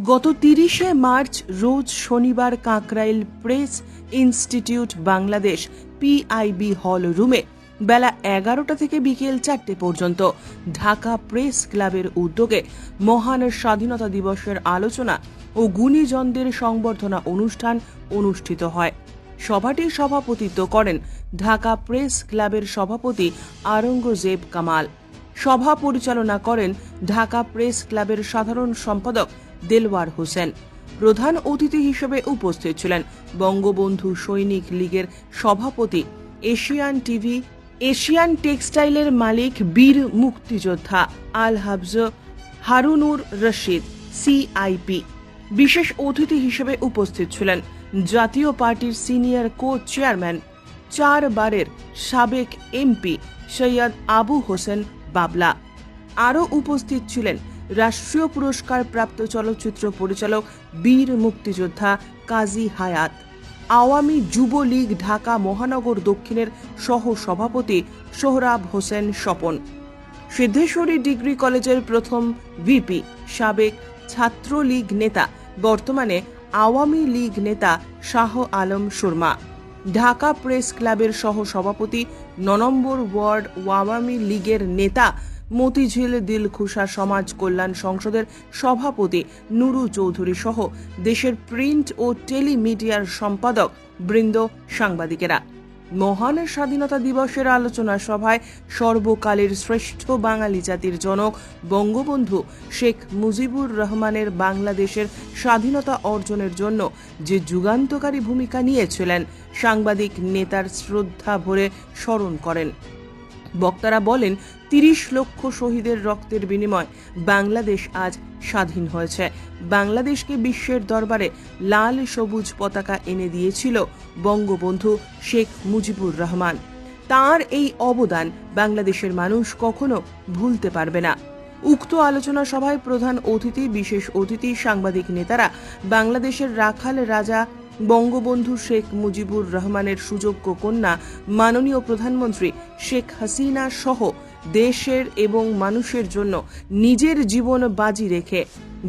গত ৩০শে মার্চ রোজ শনিবার Kakrail press institute Bangladesh PIB হল রুমে বেলা ১১টা থেকে বিকেল ৪টে পর্যন্ত ঢাকা প্রেস ক্লাবের উদ্যোগে মহান স্বাধীনতা দিবসের আলোচনা ও গুণীজনদের সংবর্ধনা অনুষ্ঠান অনুষ্ঠিত হয়। সভাটির সভাপতিত্ব করেন ঢাকা প্রেস ক্লাবের সভাপতি আওরঙ্গজেব কামাল। সভা পরিচালনা করেন ঢাকা প্রেস ক্লাবের সাধারণ সম্পাদক দেলওয়ার হোসেন। প্রধান অতিথি হিসেবে উপস্থিত ছিলেন বঙ্গবন্ধু সৈনিক লীগের সভাপতি, এশিয়ান টেক্সটাইলের মালিক বীর মুক্তিযোদ্ধা আল হাফজ হারুনুর রশিদ সিআইপি। বিশেষ অতিথি হিসেবে উপস্থিত ছিলেন জাতীয় পার্টির সিনিয়র কো চেয়ারম্যান, 4 বারের সাবেক এমপি সৈয়দ আবু হোসেন বাবলা। আরও উপস্থিত ছিলেন রাষ্ট্রীয় পুরস্কার প্রাপ্ত চলচ্চিত্র পরিচালক বীর মুক্তিযোদ্ধা কাজী হায়াত, আওয়ামী যুবলীগ ঢাকা মহানগর দক্ষিণের সহ সভাপতি সোহরাব হোসেন স্বপন, সিদ্ধেশ্বরী ডিগ্রি কলেজের প্রথম ভিপি, সাবেক ছাত্রলীগ নেতা বর্তমানে আওয়ামী লীগ নেতা শাহ আলম সুরমা, ঢাকা প্রেস ক্লাবের সহ সভাপতি, ৯ নম্বর ওয়ার্ড আওয়ামী লীগের নেতা মতিঝিল দিলখুশা সমাজ কল্যাণ সংসদের সভাপতি নুরু চৌধুরী সহ দেশের প্রিন্ট ও টেলিমিডিয়ার সম্পাদক বৃন্দ, সাংবাদিকেরা। মহান স্বাধীনতা দিবসের আলোচনা সভায় সর্বকালের শ্রেষ্ঠ বাঙালি জাতির জনক বঙ্গবন্ধু শেখ মুজিবুর রহমানের বাংলাদেশের স্বাধীনতা অর্জনের জন্য যে যুগান্তকারী ভূমিকা নিয়েছিলেন, সাংবাদিক নেতার শ্রদ্ধা ভরে স্মরণ করেন। বক্তারা বলেন, ৩০ লক্ষ শহীদের রক্তের বিনিময় বাংলাদেশ আজ স্বাধীন হয়েছে। বাংলাদেশকে বিশ্বের দরবারে লাল সবুজ পতাকা এনে দিয়েছিল বঙ্গবন্ধু শেখ মুজিবুর রহমান। তার এই অবদান বাংলাদেশের মানুষ কখনো ভুলতে পারবে না। উক্ত আলোচনা সভায় প্রধান অতিথি, বিশেষ অতিথি, সাংবাদিক নেতারা বাংলাদেশের রাখাল রাজা বঙ্গবন্ধু শেখ মুজিবুর রহমানের সুযোগ্য কন্যা মাননীয় প্রধানমন্ত্রী শেখ হাসিনা সহ দেশের এবং মানুষের জন্য নিজের জীবন বাজি রেখে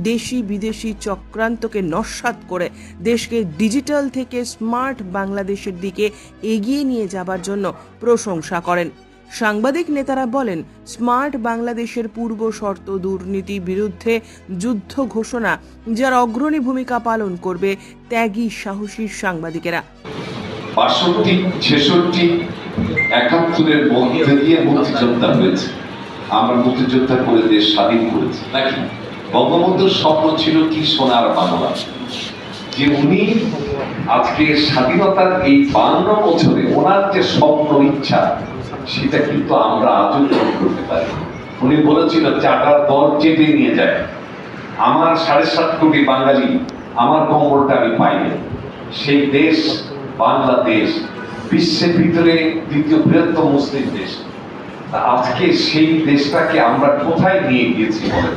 দেশি বিদেশি চক্রান্তকে নস্যাৎ করে দেশকে ডিজিটাল থেকে স্মার্ট বাংলাদেশের দিকে এগিয়ে নিয়ে যাবার জন্য প্রশংসা করেন। সাংবাদিক নেতারা বলেন, স্মার্ট বাংলাদেশের পূর্ব শর্ত দুর্নীতি বিরুদ্ধে যুদ্ধ ঘোষণা, যার অগ্রণী ভূমিকা পালন করবে ত্যাগী সাহসী সাংবাদিকেরা। ৬২, ৬৬, ৭১-এর মধ্যে দিয়ে মুক্তিযোদ্ধা হয়েছে। আমরা মুক্তিযোদ্ধা করে দেশ স্বাধীন করেছি নাকি? বঙ্গবন্ধুর স্বপ্ন ছিল কি সোনার বাংলা, যে উনি আজকে স্বাধীনতার এই ৫২ বছরে ওনার যে স্বপ্ন ইচ্ছা, সেটা কিন্তু আমরা আজও পূরণ করতে পারি। উনি বলেছিল, চাটার দল চেপে নিয়ে যায়, আমার ৭.৫ কোটি বাঙালি, আমার কম্বলটা আমি পাইনি। সেই দেশ বাংলাদেশ বিশ্বের ভিতরে দ্বিতীয় বৃহত্তম মুসলিম দেশ। আজকে সেই দেশটাকে আমরা কোথায় নিয়ে গিয়েছি বলেন?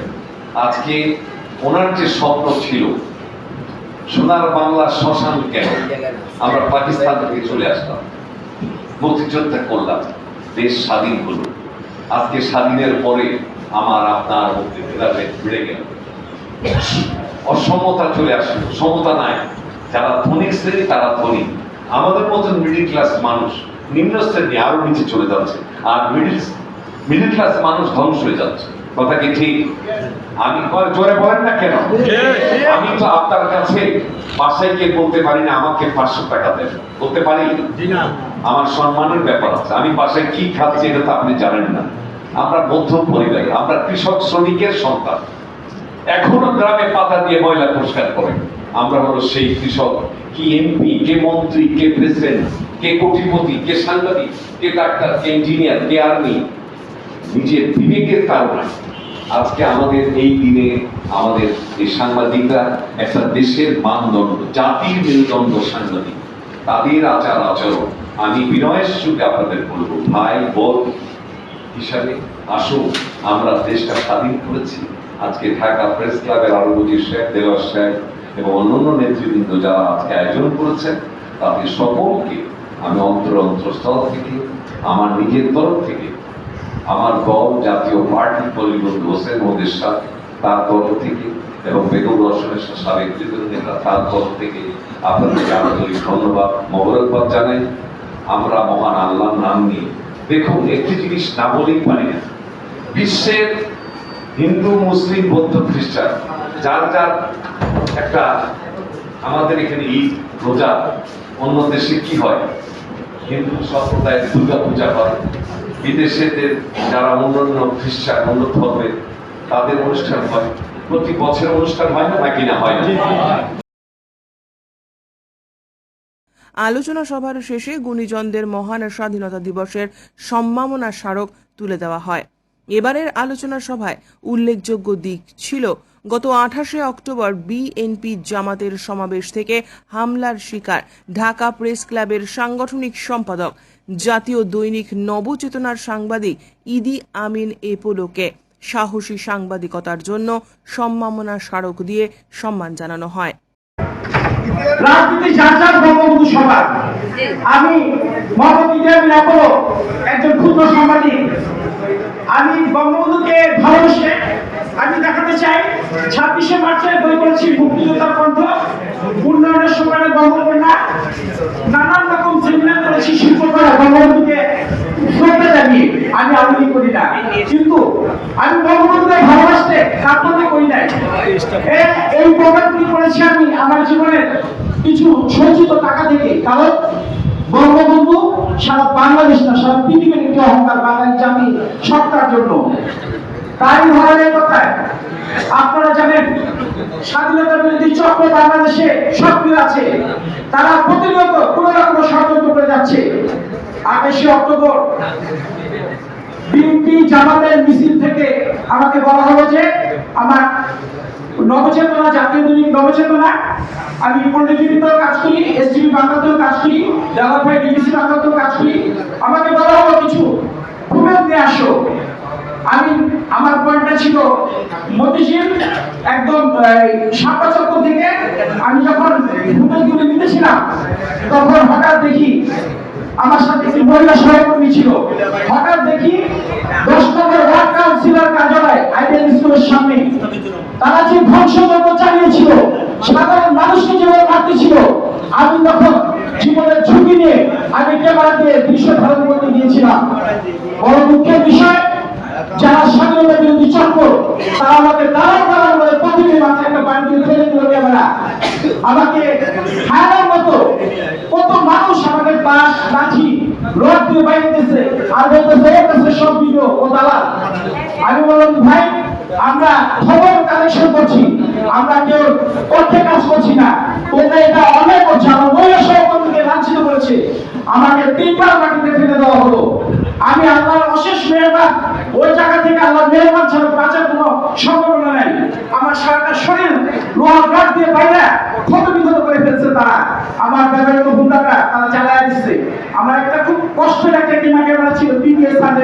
আজকে ওনার যে স্বপ্ন ছিল সোনার বাংলা, শ্মশান কেন, আমরা পাকিস্তান থেকে চলে আসলাম, মুক্তিযোদ্ধা করলাম, দেশ স্বাধীন হলো। আজকে স্বাধীনের পরে আমার আপনার মধ্যে ভেদাভেদ বেড়ে গেল, অসমতা চলে আসলো, সমতা নাই। যারা ধনী শ্রেণী তারা ধনী, আমাদের মতন মিডিল ক্লাস মানুষ নিম্ন শ্রেণী আরো নিচে চলে যাচ্ছে, আর মিডিল ক্লাস মানুষ ধ্বংস হয়ে যাচ্ছে। কথা কি ঠিক? আমি জোরে বলেন না কেন? আমি তো আপনার কাছে বাসায় গিয়ে বলতে পারি না আমাকে ৫০০ টাকা দেন, বলতে পারি? আমার সম্মানের ব্যাপার আছে। আমি বাসায় কি খাচ্ছি এটা তো আপনি জানেন না। আমরা মধ্যম পরিবার, আমরা কৃষক শ্রমিকের সন্তান। এখনো গ্রামে পাতা দিয়ে ময়লা পরিষ্কার করে। আমরা হলো সেই কৃষক। কি এমপি, কে মন্ত্রী, কে প্রেসিডেন্ট, কে কোটিপতি, কে সাংবাদিক, কে ডাক্তার, কে ইঞ্জিনিয়ার, কে আর্মি, নিজের বিবেকের কারণে আজকে আমাদের এই দিনে আমাদের এই সাংবাদিকরা একটা দেশের মানদণ্ড, জাতির মেরুদণ্ড সাংবাদিক। তাদের আচার আচরণ আমি বিনয়ের সুখে আপনাদের বলবো, ভাই বোন হিসাবে আসুন, আমরা দেশটা স্বাধীন করেছি। আজকে ঢাকা প্রেস ক্লাবের আওরঙ্গজেব সাহেব, দেওয়ার সাহেব এবং অন্যান্য নেতৃবৃন্দ যারা আজকে আয়োজন করেছেন, তাদের সকলকে আমি অন্তরস্থল থেকে, আমার নিজের তরফ থেকে, আমার দল জাতীয় পার্টি বঙ্গবন্ধু হোসেন মোদের সাথে, তার তরফ থেকে এবং বেগম রওশনের সাবেক বিরোধী নেতা তার তরফ থেকে আপনাদেরকে আন্তরিক ধন্যবাদ মোবারকবাদ জানাই। আমরা মহান আল্লাহর নাম নিয়ে দেখুন, একটি জিনিস না বলেই পারি না, বিশ্বের হিন্দু মুসলিম বৌদ্ধ খ্রিস্টান যার যার একটা, আমাদের এখানে ঈদ রোজা, অন্য দেশে কি হয়, হিন্দু সম্প্রদায়ের দুর্গা পূজা হয়, বিদেশেদের যারা অন্যান্য খ্রিস্টান অন্য ধর্মের তাদের অনুষ্ঠান হয়, প্রতি বছর অনুষ্ঠান হয় না নাকি না হয় না। আলোচনা সভার শেষে গুণীজনদের মহান স্বাধীনতা দিবসের সম্মাননা স্মারক তুলে দেওয়া হয়। এবারের আলোচনা সভায় উল্লেখযোগ্য দিক ছিল গত 28শে অক্টোবর বিএনপি জামাতের সমাবেশ থেকে হামলার শিকার ঢাকা প্রেস ক্লাবের সাংগঠনিক সম্পাদক জাতীয় দৈনিক নবচেতনার সাংবাদিক ইদি আমিন এপোলোকে সাহসী সাংবাদিকতার জন্য সম্মাননা স্মারক দিয়ে সম্মান জানানো হয়। রাজনীতি যার যার বঙ্গবন্ধু সবার। আমি মোহাম্মদ ইদি আমিন এপোলো, একজন ক্ষুদ্র সাংবাদিক। আমি বঙ্গবন্ধুকে ভালোবেসে আমি দেখাতে চাই, 26শে মার্চে বই করেছি মুক্তিযোদ্ধার কণ্ঠ, উন্নয়নের সময় বঙ্গকন্যা, নানান রকম সেমিনার করেছি শিল্পকলা, বঙ্গবন্ধুকে শ্রদ্ধা জানিয়ে। আমি আওয়ামী করি না, কিন্তু আমি বঙ্গবন্ধুকে ভালোবাসতে কাপড়ে করি নাই। এই প্রোগ্রামটি করেছি আমি আমার জীবনের কিছু সঞ্চিত টাকা থেকে, কারণ বঙ্গবন্ধু সারা বাংলাদেশ না সারা পৃথিবীর একটি অহংকার, বাঙালি জাতি সত্তার জন্য। তাই ধরনের কথায় আপনারা জানেন স্বাধীনতা বিরোধী চক্র বাংলাদেশে সক্রিয় আছে, তারা প্রতিনিয়ত কোনো না কোনো ষড়যন্ত্র করে যাচ্ছে। 28শে অক্টোবর বিএনপি জামাতের মিছিল থেকে আমাকে বলা হলো যে আমার নবচেতনা, জাতীয় দৈনিক নবচেতনা, আমি পল্লীজীবিতেও কাজ করি, এসটিভি বাংলাতেও কাজ করি, ডালাভাই ডিবিসি বাংলাতেও কাজ করি। আমাকে বলা হলো কিছু খুবই নিয়ে আসো। আমার পয়েন্টটা ছিল মতিঝিল একদম সাপা চক্র থেকে আমি যখন ফুটেজগুলো নিতেছিলাম, তখন হঠাৎ দেখি আমার সাথে একটি মহিলা সহকর্মী ছিল। হঠাৎ দেখি 10 নম্বর ওয়ার্ড কাউন্সিলর কার্যালয় আইডিয়াল স্কুলের সামনে তারা যে ধ্বংসযজ্ঞ চালিয়েছিল, সাধারণ মানুষকে যেভাবে মারতেছিল, আমি তখন জীবনের ঝুঁকি নিয়ে আমি ক্যামেরা দিয়ে দৃশ্য ধারণ করতে গিয়েছিলাম। বড় দুঃখের বিষয়, যারা স্বাধীনতা বিরোধী চক্র তারা আমাকে দাঁড়ান দাঁড়ান করে প্রতিদিন মাথায় একটা বাড়ি দিয়ে ফেলে দিল ক্যামেরা। আমাকে খায়ার মতো কত মানুষ আমাকে বাঁশ লাঠি রড দিয়ে বাইরেছে আর বলতেছে সব ভিডিও ও দালাল। আমি বললাম ভাই, আমরা খবর কালেকশন করছি, আমরা কেউ অর্থে কাজ করছি না, তোমরা এটা অন্যায় করছো। আমার মহিলা সহকর্মীকে লাঞ্ছিত করেছে, আমাকে 3বার মাটিতে ফেলে দেওয়া হলো। আমি আল্লাহর অশেষ মেহেরবান, ওই জায়গা থেকে আল্লাহর মেহেরবান ছাড়া বাঁচার কোনো সম্ভাবনা নাই। আমার সারাটা শরীর লোহার গাছ দিয়ে বাইরে ক্ষতবিক্ষত করে ফেলছে তারা, আমার ব্যবহৃত হুন্ডাটা তারা চালায় দিচ্ছে। আমার একটা খুব কষ্টের একটা ক্যামেরা ছিল, পিপিএস 100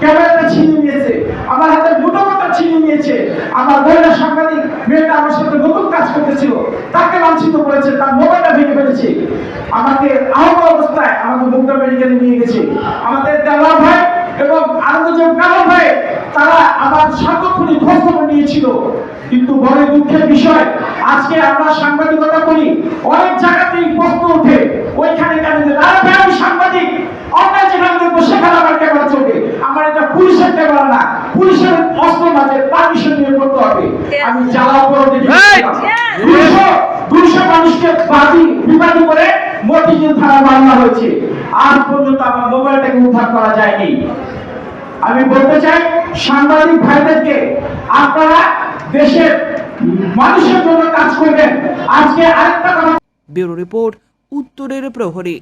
ক্যামেরাটা ছিনিয়ে নিয়েছে, আমার হাতে মোটামোটা ছিনিয়ে নিয়েছে। আমার মহিলা সাংবাদিক মেয়েটা আমার সাথে নতুন কাজ করতেছিল, তাকে লাঞ্ছিত করেছে, তার মোবাইলটা ভেঙে ফেলেছে। আমাকে আহত অবস্থায় আমাকে মুক্তা মেডিকেলে নিয়ে গেছে। আমাদের দেওয়া ভাই এবং আনন্দজম কালো ভাই তারা আমার সাংগঠনিক খোঁজখবর নিয়েছিল। কিন্তু বড় দুঃখের বিষয়, আজকে আমরা সাংবাদিকতা করি, অনেক জায়গাতেই প্রশ্ন ওঠে ওইখানে কেন আমি সাংবাদিক, অন্যায় যেখানে দেখবো সেখানে আমার ক্যামেরা চলবে। আমার এটা পুলিশের ক্যামেরা না, পুলিশের অস্ত্র মাঝে পারমিশন নিয়ে করতে হবে। আমি জ্বালাও করে দেখি 200 মানুষকে বিবাদী করে মতিঝিল থানা মামলা হয়েছে, আজ পর্যন্ত আমার মোবাইলটাকে উদ্ধার করা যায়নি। আমি বলতে চাই সাংবাদিক ভাইদেরকে, আপনারা দেশের মানুষের জন্য কাজ করবেন। আজকে আরেকটা কথা, ব্যুরো রিপোর্ট, উত্তরের প্রহরী।